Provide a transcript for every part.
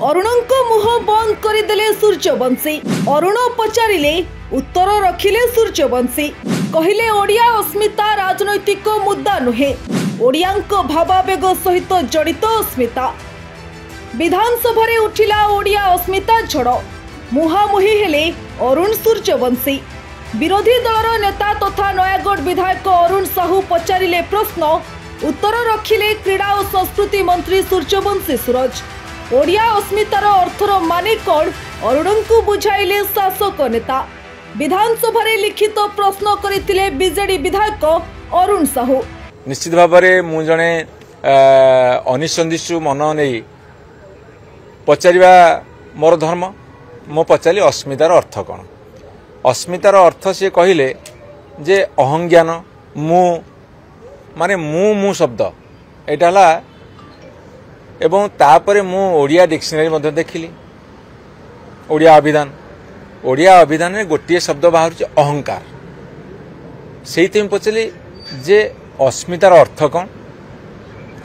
अरुणଙ୍କ मुह बंद करदेले सूर्यवंशी। अरुण पचारिले उत्तर रखिले सूर्यवंशी। कहिले ओडिया अस्मिता राजनैतिक मुद्दा नुहे, ओडियांक भावावेग सहित जड़ित अस्मिता। विधानसभा रे उठिला ओडिया अस्मिता झड़। मुहामुही हेले अरुण सूर्यवंशी। विरोधी दलर नेता तथा नयागढ़ विधायक अरुण साहू पचारिले प्रश्न, उत्तर रखिले क्रीड़ा और संस्कृति मंत्री सूर्यवंशी सूरज। ओडिया अस्मितार अर्थर माने कौन अरुण को बुझाइले शासक नेता। विधानसभा रे लिखित प्रश्न करथिले बीजेडी विधायक अरुण साहू। निश्चित भाव में मु जने अनिसंदिशु मन नहीं पचारिबा मोर धर्म। मो पचारि अस्मितार अर्थ कौन। अस्मितार अर्थ सी कहले जे अहंज्ञान मु माने मु शब्द एटा एवं तापरे मु ओडिया डिक्शनरी मध्य देखिली। ओडिया अभिधान में गोटे शब्द बाहर अहंकार। से पचारि जे अस्मितार अर्थ कौन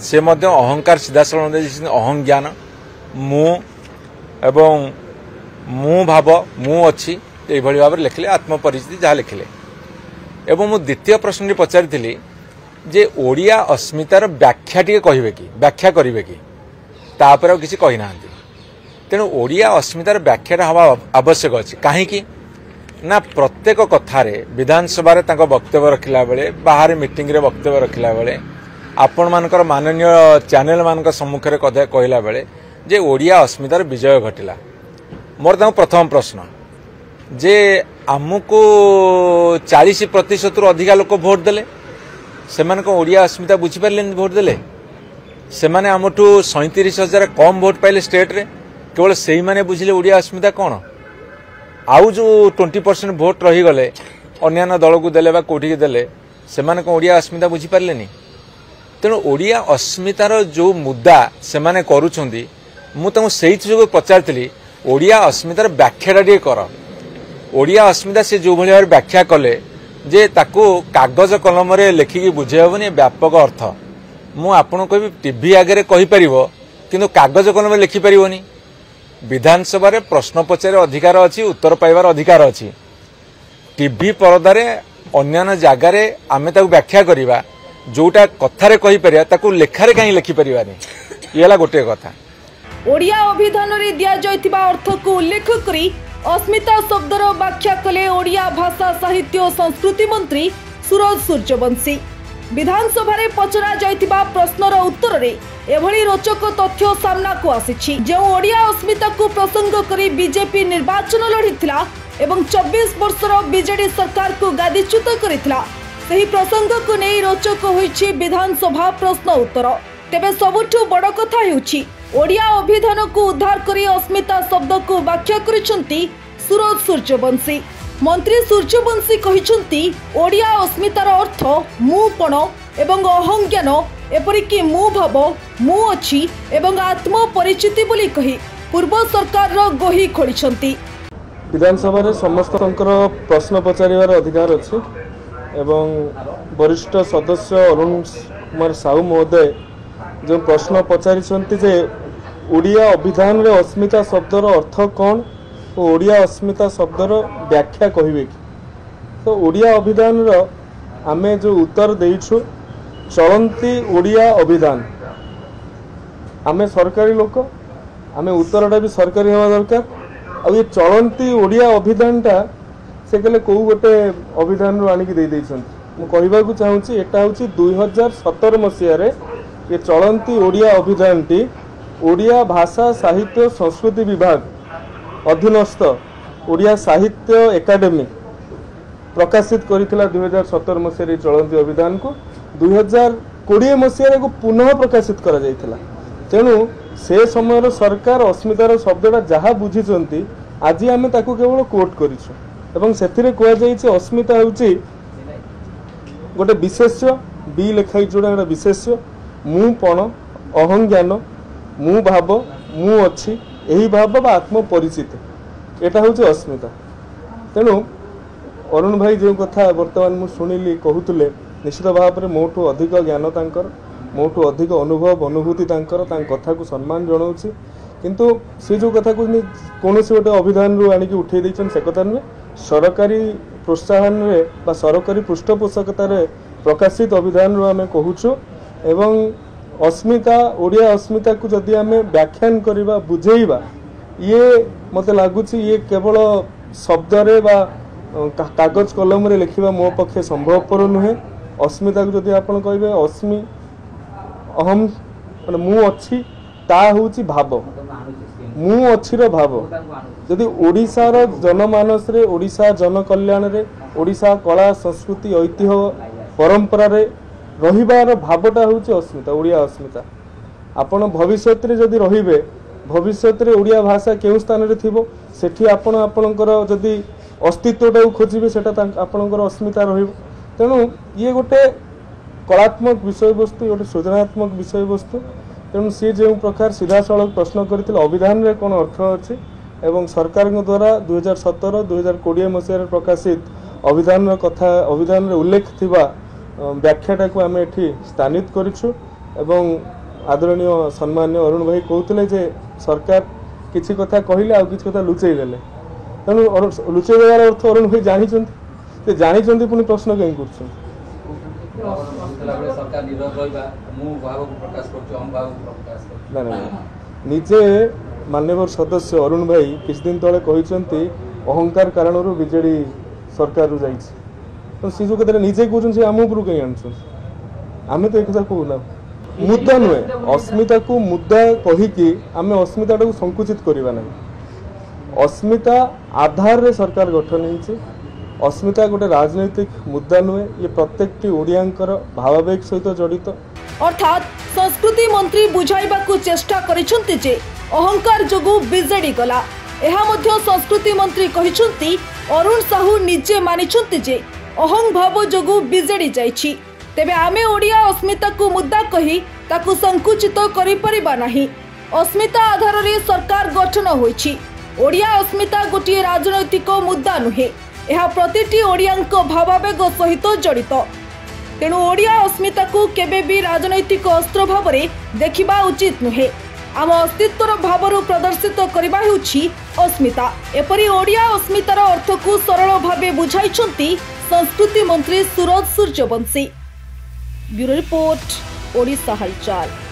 से मध्य अहंकार सीधासल अहंज्ञान मु एवं मु भाव मु अच्छी ये भाव में लिखले आत्मपरिचिति जहाँ लिखले। एवं मु द्वितीय प्रश्न पचारि जे ओडिया अस्मितार व्याख्या टी कहे कि व्याख्या करेंगे कि तापर किसी कही ना। तेणु ओडिया अस्मितार व्याख्या हवा आवश्यक अच्छी कहीं ना प्रत्येक कथार विधानसभा वक्तव्य रखला बेले बाहर मीटिंग रे वक्तव्य रखला बेले आपण मानकर माननीय चैनल मान सम्मुख में कथा कहला बेले जे ओडिया अस्मितार विजय घटिला। मोर प्रथम प्रश्न जे आमको 40% रु अधिका लोक भोट देले से ओडिया अस्मिता बुझीपारे भोट देले। से मैंने आमठू 37,000 कम भोट पाइले स्टेट रे। केवल से ही माने बुझिले ओडिया अस्मिता कौन। आउ जो 20% भोट रहीगले अन्य दल को देले कौटी देले से ओडिया अस्मिता बुझीपारे। तेणु ओडिया अस्मितार जो मुद्दा से माने करुछंदी मुझे से पचारि ओडिया अस्मितार व्याख्या टे कर। ओडिया अस्मिता से जो भाई व्याख्या कले जे ताको कागज कलम रे लेखिकी बुझे हेबनी व्यापक अर्थ मु आपन को टीवी आगे कहीपर किंतु कागज कलम रे लिखि परिबनी। विधानसभा रे प्रश्न पचारे अधिकार अच्छी, उत्तर पाइबार अधिकार अच्छी। टीवी परदारे अन्य जगार आमे ताको व्याख्या करिबा जोटा कथारे कहि परिया ताको लेखारे कहीं लिखि परिबानी। ये गोटे कथा। ओडिया अभिधान रे दिया जायतिबा अर्थ को उल्लेख करी अस्मिता शब्दर व्याख्या कले ओडिया भाषा साहित्य और संस्कृति मंत्री सूरज सूर्यवंशी। विधानसभा रे पचरा जायतिबा प्रश्नर उत्तर रे एभली रोचक तथ्य सामना को आसिछि। जो ओडिया अस्मिता को प्रसंग करी बीजेपी निर्वाचन लड़ीथिला एवं 24 वर्षर बीजेडी सरकार को गादीच्युत करिथिला, सही प्रसंग को नहीं रोचक होइछि विधानसभा प्रश्न उत्तर। तेबे सबुठु बड़ कथा हेउछि ओडिया अभिधान को उद्धार करी अस्मिता शब्द को व्याख्या करिसंती सूरज सूर्यवंशी। मंत्री सूर्यवंशी कहिसंती ओडिया अस्मितार अर्थ मुपण एवं अहंज्ञान एपरिकी मु भाव मु अच्छी एवं आत्मपरिचिति बोली कही पूर्व सरकार रो गोही खोलिसंती। विधानसभा रे समस्त प्रश्न पचारिबार अधिकार अछि एवं वरिष्ठ सदस्य अरुण कुमार साहू महोदय जो प्रश्न पचारिसंती जे ओडिया अभिधान रे अस्मिता शब्दर अर्थ कौन और ओडिया अस्मिता शब्दर व्याख्या कहिबे कि। तो ओडिया अभिधान रो आमे जो उत्तर देइछु चलंती ओडिया अभिधान। आमे सरकारी लोक आमे उत्तरटा भी सरकारी होवा दरकार। और ये चलंती ओडिया अभिधानटा से कहले को गोटे अभिधान रो आनिक दे दैछंती। मु कहबा को चाहूची एटा होची 2017 मसिया रे ये चलंती ओडिया अभिधानटी ओडिया भाषा साहित्य संस्कृति विभाग अधीनस्थ ओडिया साहित्य एकाडेमी प्रकाशित करिथिला 2017 मसिया चलंती अभिधान को 2020 मसिया को पुनः प्रकाशित करा जायथिला। तेणु से समय सरकार अस्मितार शब्दटा जहाँ बुझीचंती आज आमे ताकू केवल कोट करिछु एवं सेथिरे कोआ जायछि अस्मिता होछि गोटे विशेष्य बी लेखाई जोड़ा गोटे विशेष्य मुपण अहंज्ञान मु भाव मु अच्छी यही भाव बा आत्मपरिचित एटा होछि अस्मिता। तेणु अरुण भाई जो कथा वर्तमान मु शुणिली कहूतले निश्चित भाव में मोठू अधिक ज्ञान तांकर मोठू अधिक अनुभव अनुभूति तांकर कथा को सम्मान जनाऊँगी किंतु से जो कथा कहते कौन गोटे अभिधान रू आनिक उठे देछन से कथा नुहे सरकारी प्रोत्साहन रे बा सरकारी पृष्ठपोषकतार प्रकाशित अभिधान रू आम कहूँ एवं अस्मिता ओडिया अस्मिता को जदि आम व्याख्यान करवा बुझेइबा ये मते लगुच ये केवल शब्दरे बा कागज कलम रे लिखिबा मो पक्षे संभवपर नुहे अस्मिता को जदि आपण कहबे अस्मि अहम माने मु अच्छी ता होची भाव मु अच्छी रो भाव जदि ओडिशार जनमानस रे ओडिशा जनकल्याण रे ओडिशा कला संस्कृति ऐतिह्य परंपरा रे रहिबार भावटा होची अस्मिता ओडिया अस्मिता आपण भविष्य रे जदि रहिबे भविष्य रे ओडिया भाषा केउ स्थान रे थिबो सेठी आपण आपणकर जदि अस्तित्वटा खोजिबे सेटा आपणकर अस्मिता रहिबो तेणु ये गोटे कलात्मक विषय वस्तु गोटे सृजनात्मक विषय वस्तु तेणु सी जो प्रकार सीधा सड़क प्रश्न करथिले अभिधान रे कोन अर्थ अछि एवं सरकार द्वारा 2017-2020 मसीह प्रकाशित अभिधान कथा अभिधान रे उल्लेख थिबा व्याख्याटा को आम एठी स्थानित करिछु एवं आदरणीय सम्मान्य अरुण भाई कहते जे सरकार किसी कथा कहले आ किसी कथा लुचेई देले तेणु लुचेई देवार अर्थ अरुण भाई जानी पुणी प्रश्न कहीं कर निजे मान्यवर सदस्य अरुण भाई किछ दिन तले कहते अहंकार कारण बीजेडी सरकार रू जाइए तो सी जो कथा निजे कहते आम उपरू कहीं आम तो एक कहूना मुद्दा नुहे अस्मिता को मुद्दा कहीकि आम अस्मिता को संकुचित करवा ना अस्मिता आधार रे सरकार गठन होती अस्मिता गोटे राजनैतिक मुद्दा नुहे ये प्रत्येक ओडियांकर भावावेग सहित जड़ित अर्थात संस्कृति मंत्री बुझाइबाकू चेष्टा करिसंती जे अहंकार जोगु बीजेडी गला एहा मध्य संस्कृति मंत्री कहिसंती अरुण साहू निजे मानिसंती जे अहं भाव जोगु बीजेडी जाइछि तेबे आमे ओडिया अस्मिता को मुद्दा कही ताकू संकुचित करि परिबा नाही अस्मिता आधार रे सरकार गठन होइछि ओडिया अस्मिता गोटे राजनैतिक मुद्दा नुहे यह प्रतिटी ओडियांक भावावेग सहित जड़ित तेणु ओडिया अस्मिता को केबे भी राजनैतिक अस्त्र भाव में देखिबा उचित नुहे आम अस्तित्वर भावरु प्रदर्शित करबा हेउछि अस्मिता एपरि ओडिया अस्मितार अर्थ को सरल भावे बुझाइछंती संस्कृति मंत्री सूरज सूर्यवंशी ब्यूरो रिपोर्ट ओडिशा हलचल।